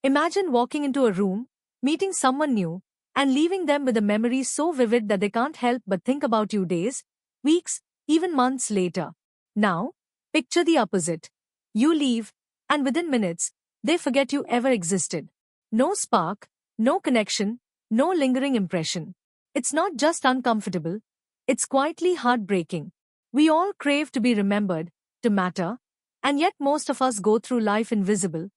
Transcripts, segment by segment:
Imagine walking into a room, meeting someone new, and leaving them with a memory so vivid that they can't help but think about you days, weeks, even months later. Now, picture the opposite. You leave, and within minutes, they forget you ever existed. No spark, no connection, no lingering impression. It's not just uncomfortable, it's quietly heartbreaking. We all crave to be remembered, to matter, and yet most of us go through life invisible,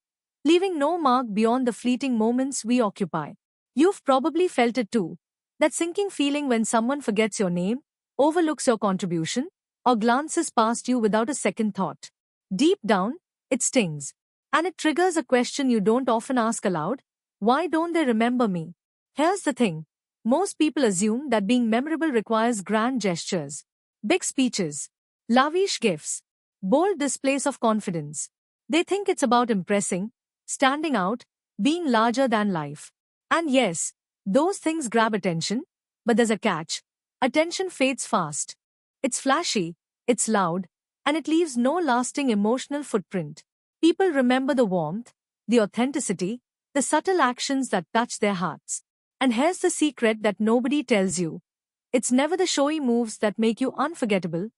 leaving no mark beyond the fleeting moments we occupy. You've probably felt it too. That sinking feeling when someone forgets your name, overlooks your contribution, or glances past you without a second thought. Deep down, it stings. And it triggers a question you don't often ask aloud: why don't they remember me? Here's the thing: most people assume that being memorable requires grand gestures, big speeches, lavish gifts, bold displays of confidence. They think it's about impressing, standing out, being larger than life. And yes, those things grab attention, but there's a catch. Attention fades fast. It's flashy, it's loud, and it leaves no lasting emotional footprint. People remember the warmth, the authenticity, the subtle actions that touch their hearts. And here's the secret that nobody tells you: it's never the showy moves that make you unforgettable,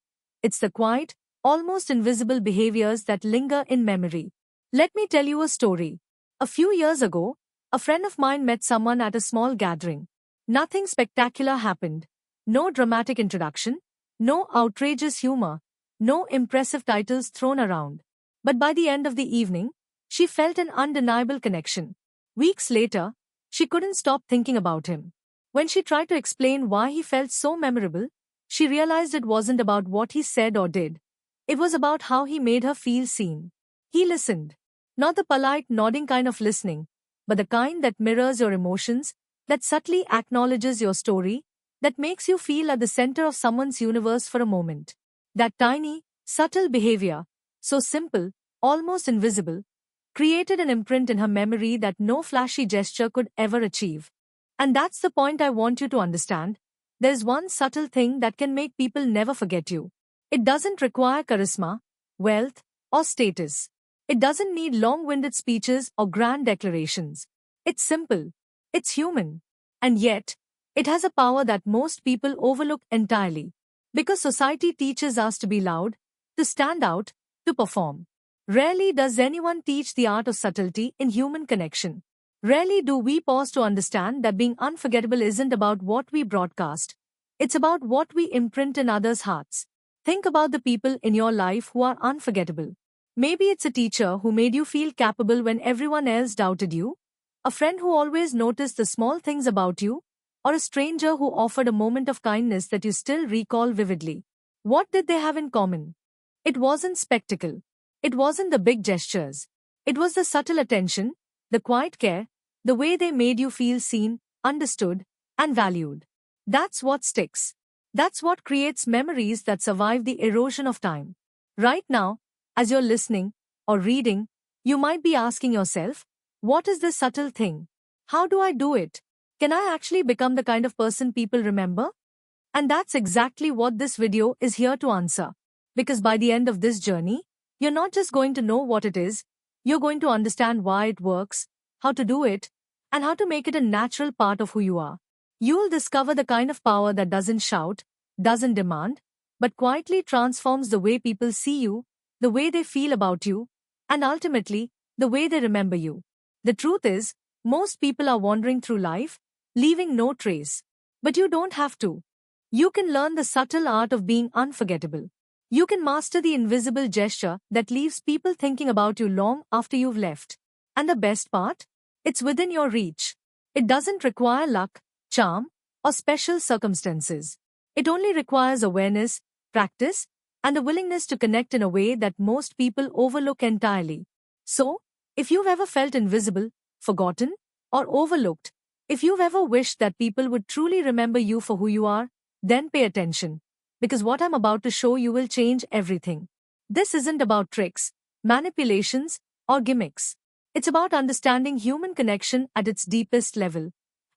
it's the quiet, almost invisible behaviors that linger in memory. Let me tell you a story. A few years ago, a friend of mine met someone at a small gathering. Nothing spectacular happened. No dramatic introduction, no outrageous humor, no impressive titles thrown around. But by the end of the evening, she felt an undeniable connection. Weeks later, she couldn't stop thinking about him. When she tried to explain why he felt so memorable, she realized it wasn't about what he said or did. It was about how he made her feel seen. He listened. Not the polite, nodding kind of listening, but the kind that mirrors your emotions, that subtly acknowledges your story, that makes you feel at the center of someone's universe for a moment. That tiny, subtle behavior, so simple, almost invisible, created an imprint in her memory that no flashy gesture could ever achieve. And that's the point I want you to understand. There's one subtle thing that can make people never forget you. It doesn't require charisma, wealth, or status. It doesn't need long-winded speeches or grand declarations. It's simple. It's human. And yet, it has a power that most people overlook entirely. Because society teaches us to be loud, to stand out, to perform. Rarely does anyone teach the art of subtlety in human connection. Rarely do we pause to understand that being unforgettable isn't about what we broadcast. It's about what we imprint in others' hearts. Think about the people in your life who are unforgettable. Maybe it's a teacher who made you feel capable when everyone else doubted you, a friend who always noticed the small things about you, or a stranger who offered a moment of kindness that you still recall vividly. What did they have in common? It wasn't spectacle. It wasn't the big gestures. It was the subtle attention, the quiet care, the way they made you feel seen, understood, and valued. That's what sticks. That's what creates memories that survive the erosion of time. Right now, as you're listening or reading, you might be asking yourself, what is this subtle thing? How do I do it? Can I actually become the kind of person people remember? And that's exactly what this video is here to answer. Because by the end of this journey, you're not just going to know what it is, you're going to understand why it works, how to do it, and how to make it a natural part of who you are. You'll discover the kind of power that doesn't shout, doesn't demand, but quietly transforms the way people see you, the way they feel about you, and ultimately, the way they remember you. The truth is, most people are wandering through life, leaving no trace. But you don't have to. You can learn the subtle art of being unforgettable. You can master the invisible gesture that leaves people thinking about you long after you've left. And the best part? It's within your reach. It doesn't require luck, charm, or special circumstances. It only requires awareness, practice, and the willingness to connect in a way that most people overlook entirely. So, if you've ever felt invisible, forgotten, or overlooked, if you've ever wished that people would truly remember you for who you are, then pay attention. Because what I'm about to show you will change everything. This isn't about tricks, manipulations, or gimmicks. It's about understanding human connection at its deepest level,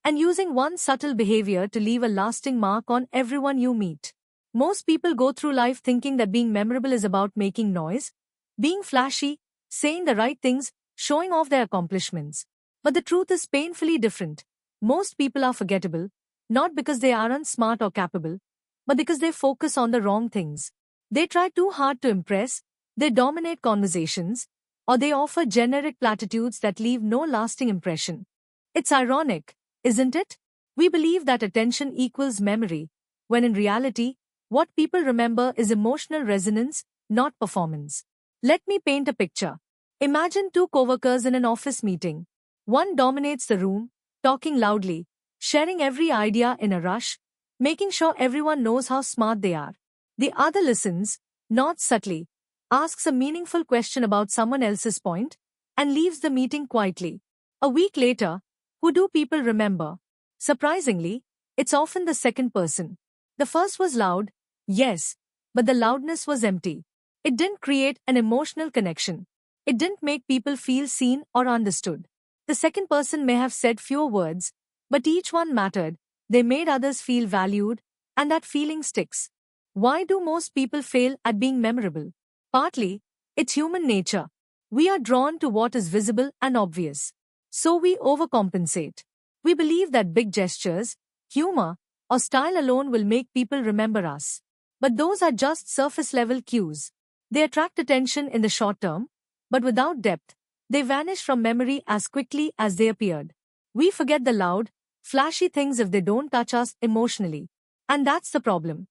and using one subtle behavior to leave a lasting mark on everyone you meet. Most people go through life thinking that being memorable is about making noise, being flashy, saying the right things, showing off their accomplishments. But the truth is painfully different. Most people are forgettable, not because they aren't smart or capable, but because they focus on the wrong things. They try too hard to impress, they dominate conversations, or they offer generic platitudes that leave no lasting impression. It's ironic, isn't it? We believe that attention equals memory, when in reality, what people remember is emotional resonance, not performance. Let me paint a picture. Imagine two coworkers in an office meeting. One dominates the room, talking loudly, sharing every idea in a rush, making sure everyone knows how smart they are. The other listens, nods subtly, asks a meaningful question about someone else's point, and leaves the meeting quietly. A week later, who do people remember? Surprisingly, it's often the second person. The first was loud, yes, but the loudness was empty. It didn't create an emotional connection. It didn't make people feel seen or understood. The second person may have said fewer words, but each one mattered. They made others feel valued, and that feeling sticks. Why do most people fail at being memorable? Partly, it's human nature. We are drawn to what is visible and obvious. So we overcompensate. We believe that big gestures, humor, or style alone will make people remember us. But those are just surface-level cues. They attract attention in the short term, but without depth, they vanish from memory as quickly as they appeared. We forget the loud, flashy things if they don't touch us emotionally. And that's the problem.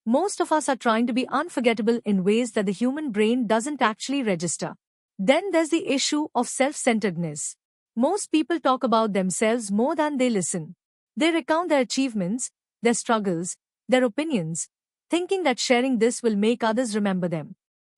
Most of us are trying to be unforgettable in ways that the human brain doesn't actually register. Then there's the issue of self-centeredness. Most people talk about themselves more than they listen. They recount their achievements, their struggles, their opinions, thinking that sharing this will make others remember them.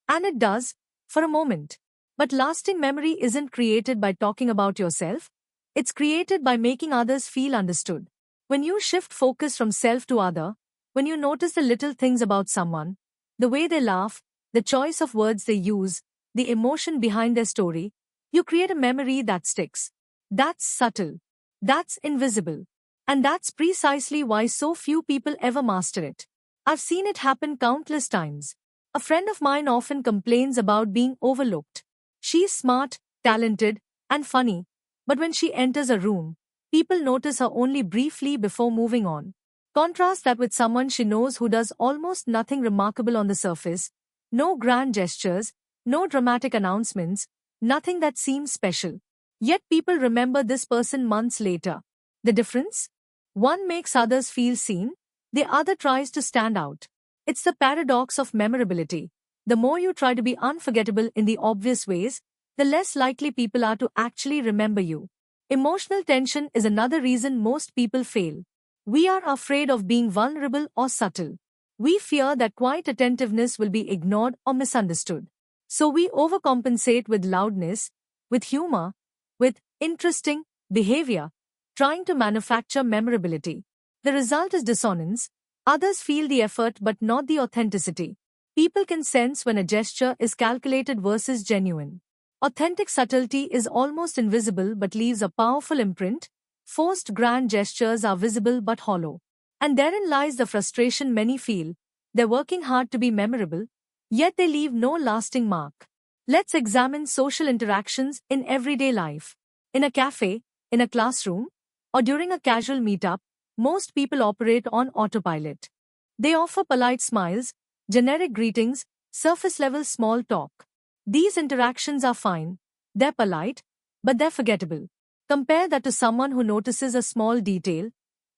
And it does, for a moment. But lasting memory isn't created by talking about yourself, it's created by making others feel understood. When you shift focus from self to other, when you notice the little things about someone, the way they laugh, the choice of words they use, the emotion behind their story, you create a memory that sticks. That's subtle. That's invisible. And that's precisely why so few people ever master it. I've seen it happen countless times. A friend of mine often complains about being overlooked. She's smart, talented, and funny, but when she enters a room, people notice her only briefly before moving on. Contrast that with someone she knows who does almost nothing remarkable on the surface, no grand gestures, no dramatic announcements, nothing that seems special. Yet people remember this person months later. The difference? One makes others feel seen, the other tries to stand out. It's the paradox of memorability. The more you try to be unforgettable in the obvious ways, the less likely people are to actually remember you. Emotional tension is another reason most people fail. We are afraid of being vulnerable or subtle. We fear that quiet attentiveness will be ignored or misunderstood. So we overcompensate with loudness, with humor, with interesting behavior, trying to manufacture memorability. The result is dissonance. Others feel the effort but not the authenticity. People can sense when a gesture is calculated versus genuine. Authentic subtlety is almost invisible but leaves a powerful imprint. Forced grand gestures are visible but hollow. And therein lies the frustration many feel. They're working hard to be memorable, yet they leave no lasting mark. Let's examine social interactions in everyday life. In a cafe, in a classroom, or during a casual meetup, most people operate on autopilot. They offer polite smiles, generic greetings, surface-level small talk. These interactions are fine, they're polite, but they're forgettable. Compare that to someone who notices a small detail,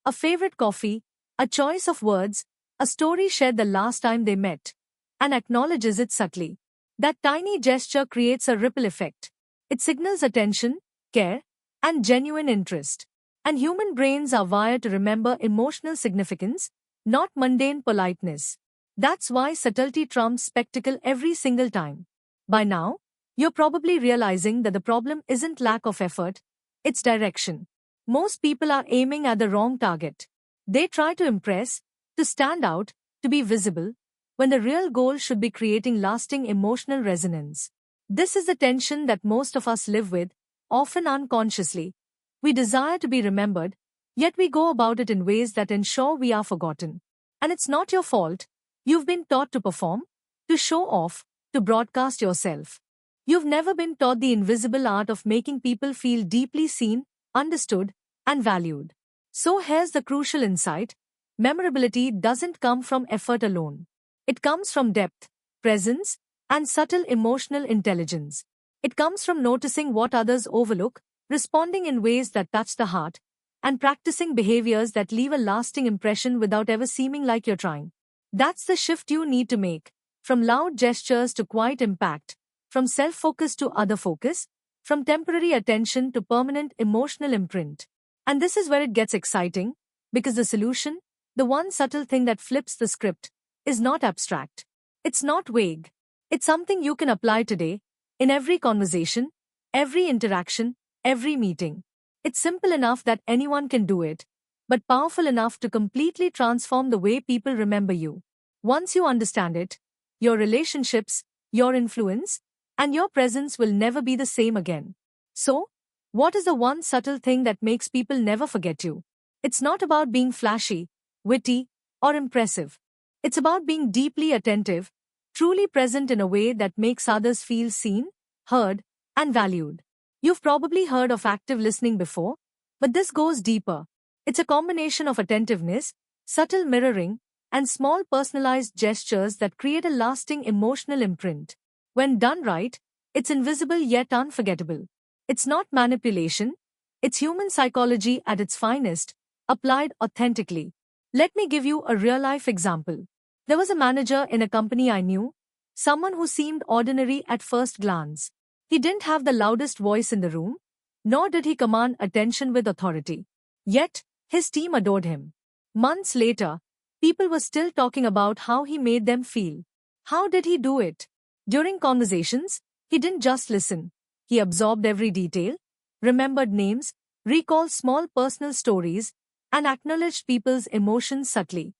a favorite coffee, a choice of words, a story shared the last time they met, and acknowledges it subtly. That tiny gesture creates a ripple effect. It signals attention, care, and genuine interest. And human brains are wired to remember emotional significance, not mundane politeness. That's why subtlety trumps spectacle every single time. By now, you're probably realizing that the problem isn't lack of effort, it's direction. Most people are aiming at the wrong target. They try to impress, to stand out, to be visible, when the real goal should be creating lasting emotional resonance. This is the tension that most of us live with, often unconsciously. We desire to be remembered, yet we go about it in ways that ensure we are forgotten. And it's not your fault. You've been taught to perform, to show off, to broadcast yourself. You've never been taught the invisible art of making people feel deeply seen, understood, and valued. So here's the crucial insight. Memorability doesn't come from effort alone. It comes from depth, presence, and subtle emotional intelligence. It comes from noticing what others overlook, responding in ways that touch the heart, and practicing behaviors that leave a lasting impression without ever seeming like you're trying. That's the shift you need to make. From loud gestures to quiet impact, from self-focus to other focus, from temporary attention to permanent emotional imprint. And this is where it gets exciting, because the solution, the one subtle thing that flips the script, is not abstract. It's not vague. It's something you can apply today, in every conversation, every interaction, every meeting. It's simple enough that anyone can do it, but powerful enough to completely transform the way people remember you. Once you understand it, your relationships, your influence, and your presence will never be the same again. So, what is the one subtle thing that makes people never forget you? It's not about being flashy, witty, or impressive. It's about being deeply attentive, truly present in a way that makes others feel seen, heard, and valued. You've probably heard of active listening before, but this goes deeper. It's a combination of attentiveness, subtle mirroring, and small personalized gestures that create a lasting emotional imprint. When done right, it's invisible yet unforgettable. It's not manipulation, it's human psychology at its finest, applied authentically. Let me give you a real-life example. There was a manager in a company I knew, someone who seemed ordinary at first glance. He didn't have the loudest voice in the room, nor did he command attention with authority. Yet, his team adored him. Months later, people were still talking about how he made them feel. How did he do it? During conversations, he didn't just listen. He absorbed every detail, remembered names, recalled small personal stories, and acknowledged people's emotions subtly.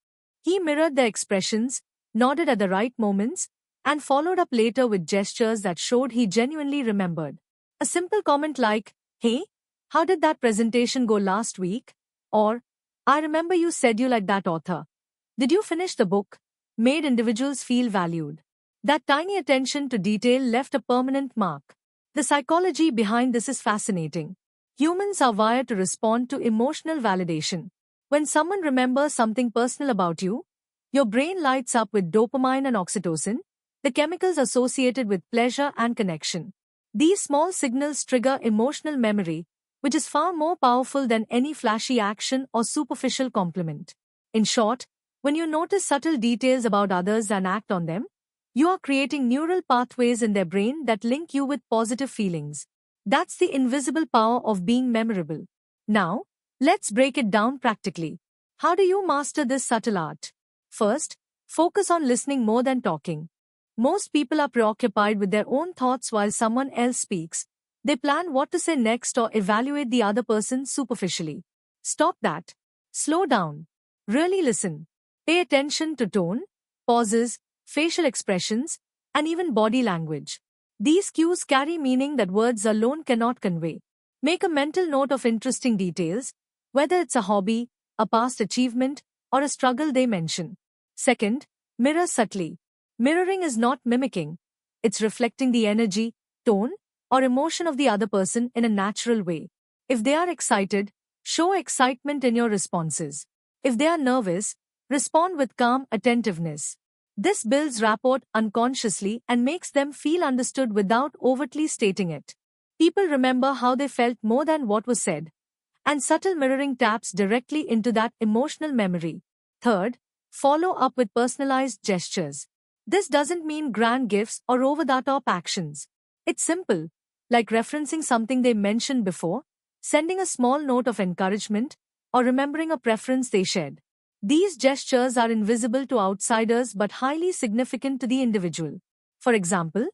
He mirrored their expressions, nodded at the right moments, and followed up later with gestures that showed he genuinely remembered. A simple comment like, "Hey, how did that presentation go last week?" Or, "I remember you said you like that author. Did you finish the book?" made individuals feel valued. That tiny attention to detail left a permanent mark. The psychology behind this is fascinating. Humans are wired to respond to emotional validation. When someone remembers something personal about you, your brain lights up with dopamine and oxytocin, the chemicals associated with pleasure and connection. These small signals trigger emotional memory, which is far more powerful than any flashy action or superficial compliment. In short, when you notice subtle details about others and act on them, you are creating neural pathways in their brain that link you with positive feelings. That's the invisible power of being memorable. Now, let's break it down practically. How do you master this subtle art? First, focus on listening more than talking. Most people are preoccupied with their own thoughts while someone else speaks. They plan what to say next or evaluate the other person superficially. Stop that. Slow down. Really listen. Pay attention to tone, pauses, facial expressions, and even body language. These cues carry meaning that words alone cannot convey. Make a mental note of interesting details, whether it's a hobby, a past achievement, or a struggle they mention. Second, mirror subtly. Mirroring is not mimicking. It's reflecting the energy, tone, or emotion of the other person in a natural way. If they are excited, show excitement in your responses. If they are nervous, respond with calm attentiveness. This builds rapport unconsciously and makes them feel understood without overtly stating it. People remember how they felt more than what was said, and subtle mirroring taps directly into that emotional memory. Third, follow up with personalized gestures. This doesn't mean grand gifts or over-the-top actions. It's simple, like referencing something they mentioned before, sending a small note of encouragement, or remembering a preference they shared. These gestures are invisible to outsiders but highly significant to the individual. For example,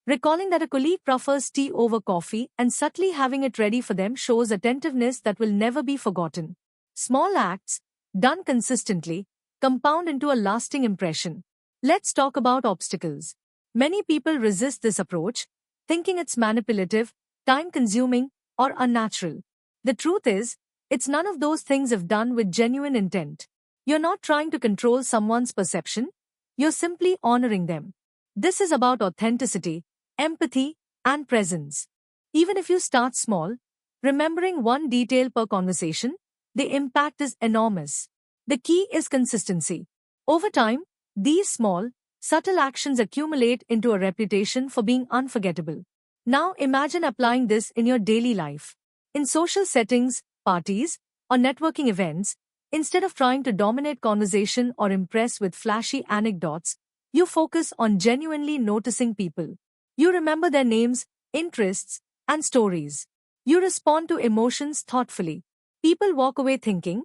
recalling that a colleague prefers tea over coffee and subtly having it ready for them shows attentiveness that will never be forgotten. Small acts, done consistently, compound into a lasting impression. Let's talk about obstacles. Many people resist this approach, thinking it's manipulative, time-consuming, or unnatural. The truth is, it's none of those things if done with genuine intent. You're not trying to control someone's perception, you're simply honoring them. This is about authenticity, empathy, and presence. Even if you start small, Remembering one detail per conversation, the impact is enormous. The key is consistency. Over time, these small, subtle actions accumulate into a reputation for being unforgettable. Now imagine applying this in your daily life. In social settings, parties, or networking events, instead of trying to dominate conversation or impress with flashy anecdotes, you focus on genuinely noticing people. You remember their names, interests, and stories. You respond to emotions thoughtfully. People walk away thinking,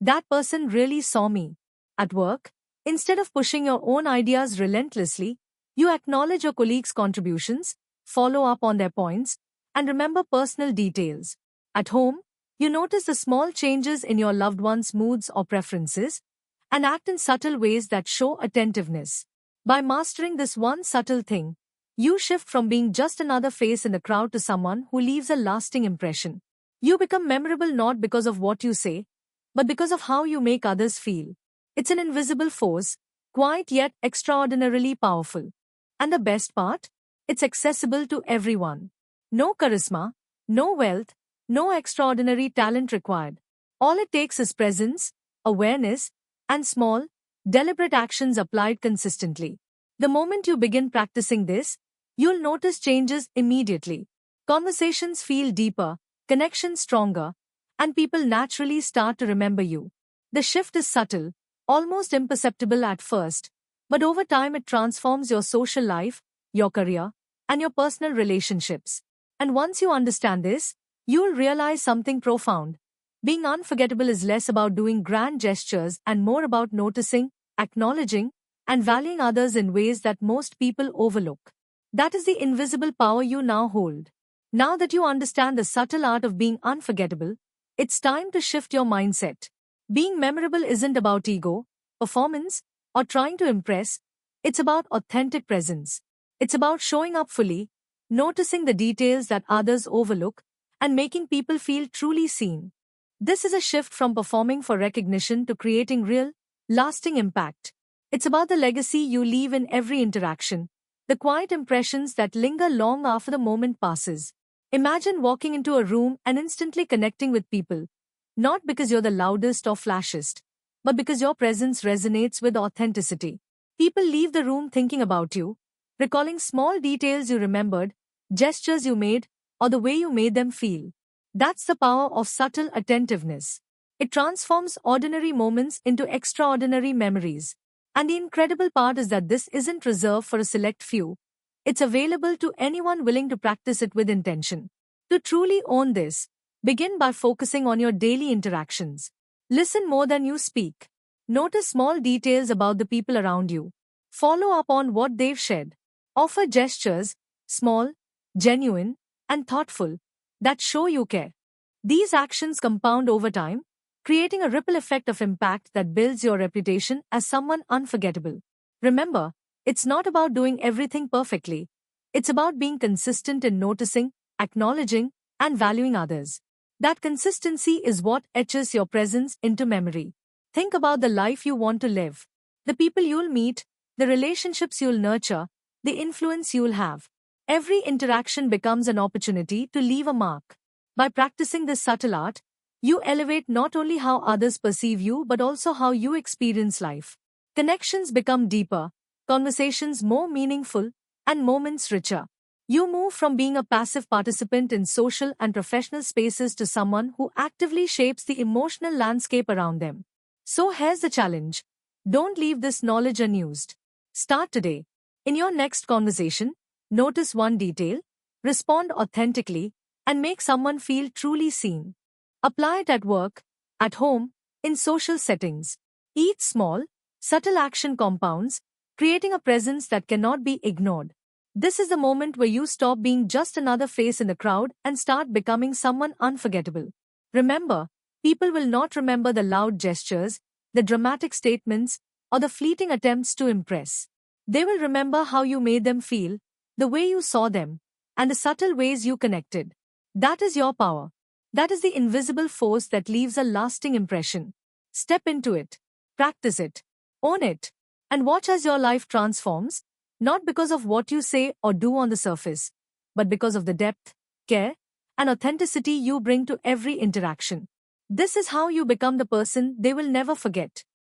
that person really saw me. At work, instead of pushing your own ideas relentlessly, you acknowledge your colleagues' contributions, follow up on their points, and remember personal details. At home, you notice the small changes in your loved one's moods or preferences, and act in subtle ways that show attentiveness. By mastering this one subtle thing, you shift from being just another face in the crowd to someone who leaves a lasting impression. You become memorable not because of what you say, but because of how you make others feel. It's an invisible force, quiet yet extraordinarily powerful. And the best part? It's accessible to everyone. No charisma, no wealth, no extraordinary talent required. All it takes is presence, awareness, and small, deliberate actions applied consistently. The moment you begin practicing this, you'll notice changes immediately. Conversations feel deeper, connections stronger, and people naturally start to remember you. The shift is subtle, almost imperceptible at first, but over time it transforms your social life, your career, and your personal relationships. And once you understand this, you'll realize something profound. Being unforgettable is less about doing grand gestures and more about noticing, acknowledging, and valuing others in ways that most people overlook. That is the invisible power you now hold. Now that you understand the subtle art of being unforgettable, it's time to shift your mindset. Being memorable isn't about ego, performance, or trying to impress. It's about authentic presence. It's about showing up fully, noticing the details that others overlook, and making people feel truly seen. This is a shift from performing for recognition to creating real, lasting impact. It's about the legacy you leave in every interaction, the quiet impressions that linger long after the moment passes. Imagine walking into a room and instantly connecting with people, not because you're the loudest or flashiest, but because your presence resonates with authenticity. People leave the room thinking about you, recalling small details you remembered, gestures you made, or the way you made them feel. That's the power of subtle attentiveness. It transforms ordinary moments into extraordinary memories. And the incredible part is that this isn't reserved for a select few. It's available to anyone willing to practice it with intention. To truly own this, begin by focusing on your daily interactions. Listen more than you speak. Notice small details about the people around you. Follow up on what they've shared. Offer gestures, small, genuine, and thoughtful, that show you care. These actions compound over time, creating a ripple effect of impact that builds your reputation as someone unforgettable. Remember, it's not about doing everything perfectly. It's about being consistent in noticing, acknowledging, and valuing others. That consistency is what etches your presence into memory. Think about the life you want to live, the people you'll meet, the relationships you'll nurture, the influence you'll have. Every interaction becomes an opportunity to leave a mark. By practicing this subtle art, you elevate not only how others perceive you but also how you experience life. Connections become deeper, conversations more meaningful, and moments richer. You move from being a passive participant in social and professional spaces to someone who actively shapes the emotional landscape around them. So here's the challenge. Don't leave this knowledge unused. Start today. In your next conversation, notice one detail, respond authentically, and make someone feel truly seen. Apply it at work, at home, in social settings. Each small, subtle action compounds, creating a presence that cannot be ignored. This is the moment where you stop being just another face in the crowd and start becoming someone unforgettable. Remember, people will not remember the loud gestures, the dramatic statements, or the fleeting attempts to impress. They will remember how you made them feel, the way you saw them, and the subtle ways you connected. That is your power. That is the invisible force that leaves a lasting impression. Step into it. Practice it. Own it. And watch as your life transforms, not because of what you say or do on the surface, but because of the depth, care, and authenticity you bring to every interaction. This is how you become the person they will never forget.